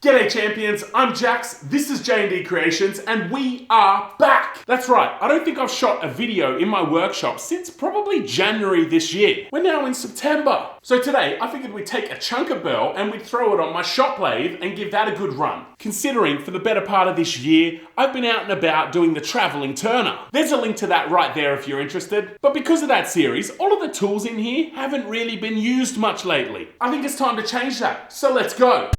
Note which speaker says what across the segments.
Speaker 1: G'day champions, I'm Jax, this is J&D Creations, and we are back! That's right, I don't think I've shot a video in my workshop since probably January this year. We're now in September. So today, I figured we'd take a chunk of Burl and we'd throw it on my shop lathe and give that a good run. Considering for the better part of this year, I've been out and about doing the traveling turner. There's a link to that right there if you're interested. But because of that series, all of the tools in here haven't really been used much lately. I think it's time to change that, so let's go.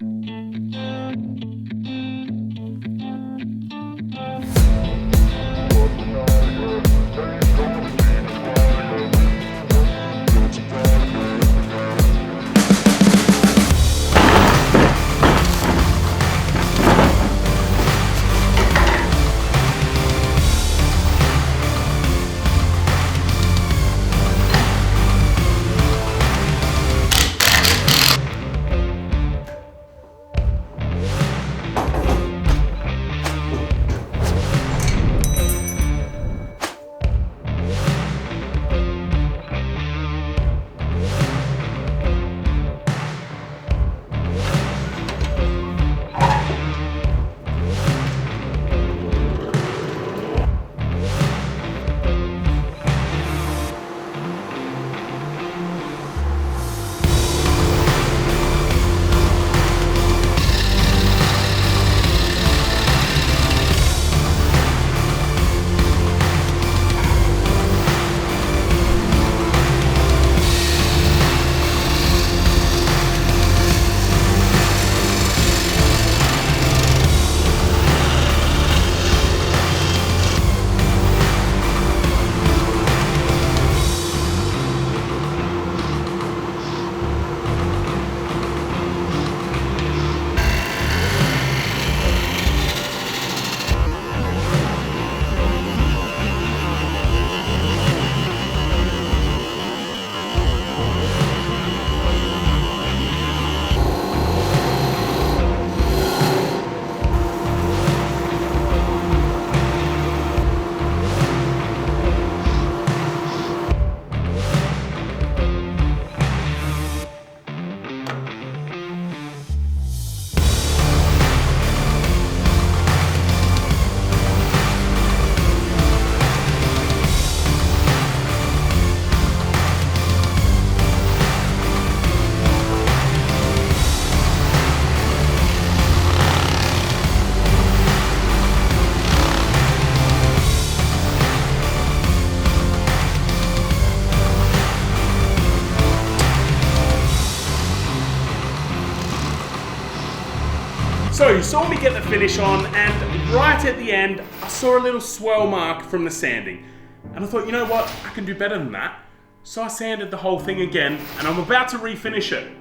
Speaker 1: So you saw me get the finish on, and right at the end, I saw a little swirl mark from the sanding. And I thought, you know what, I can do better than that. So I sanded the whole thing again, and I'm about to refinish it.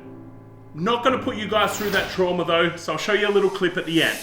Speaker 1: Not gonna put you guys through that trauma though, so I'll show you a little clip at the end.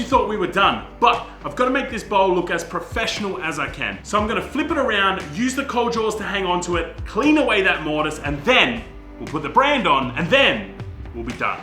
Speaker 1: you thought we were done, but I've got to make this bowl look as professional as I can. So I'm going to flip it around, use the cold jaws to hang onto it, clean away that mortise, and then we'll put the brand on, and then we'll be done.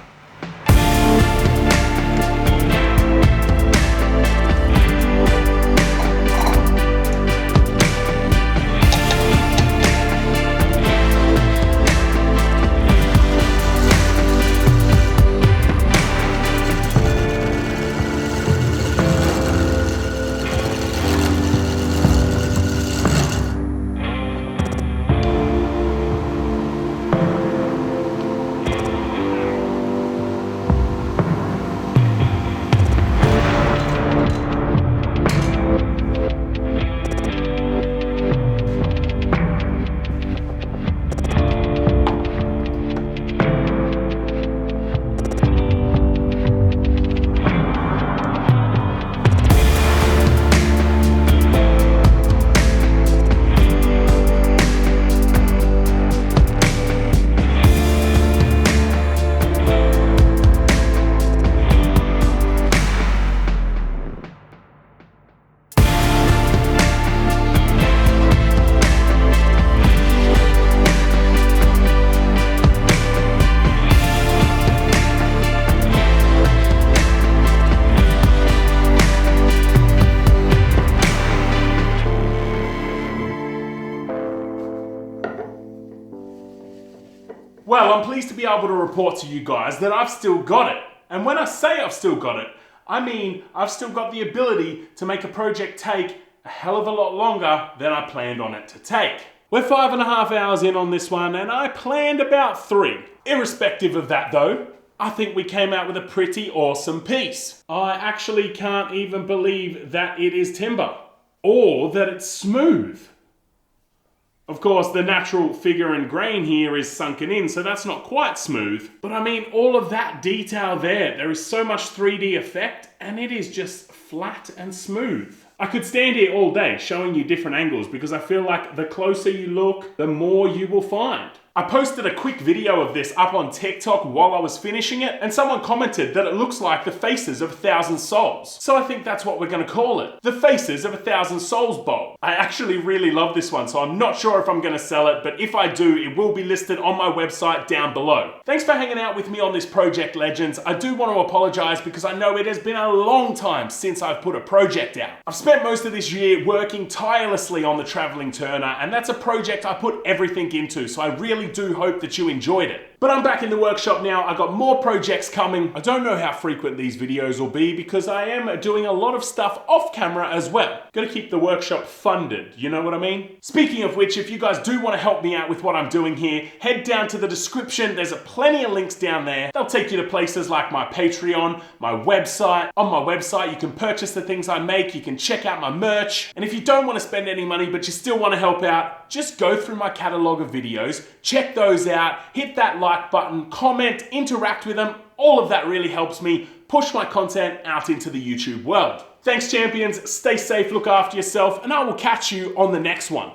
Speaker 1: Well, I'm pleased to be able to report to you guys that I've still got it. And when I say I've still got it, I mean I've still got the ability to make a project take a hell of a lot longer than I planned on it to take. We're 5.5 hours in on this one, and I planned about 3. Irrespective of that though, I think we came out with a pretty awesome piece. I actually can't even believe that it is timber, or that it's smooth. Of course, the natural figure and grain here is sunken in, so that's not quite smooth. But I mean, all of that detail there is so much 3D effect, and it is just flat and smooth. I could stand here all day showing you different angles because I feel like the closer you look, the more you will find. I posted a quick video of this up on TikTok while I was finishing it, and someone commented that it looks like the faces of 1,000 souls. So I think that's what we're gonna call it. The Faces of 1,000 Souls bowl. I actually really love this one, so I'm not sure if I'm gonna sell it, but if I do, it will be listed on my website down below. Thanks for hanging out with me on this project, legends. I do want to apologize because I know it has been a long time since I've put a project out. I've spent most of this year working tirelessly on the traveling turner, and that's a project I put everything into, so I really do hope that you enjoyed it. But I'm back in the workshop now. I've got more projects coming. I don't know how frequent these videos will be because I am doing a lot of stuff off camera as well. Gotta keep the workshop funded, you know what I mean? Speaking of which, if you guys do want to help me out with what I'm doing here, head down to the description. There's plenty of links down there. They'll take you to places like my Patreon, my website. On my website, you can purchase the things I make. You can check out my merch. And if you don't want to spend any money, but you still want to help out, just go through my catalog of videos, check those out, hit that like button, comment, interact with them. All of that really helps me push my content out into the YouTube world. Thanks, champions. Stay safe, look after yourself, and I will catch you on the next one.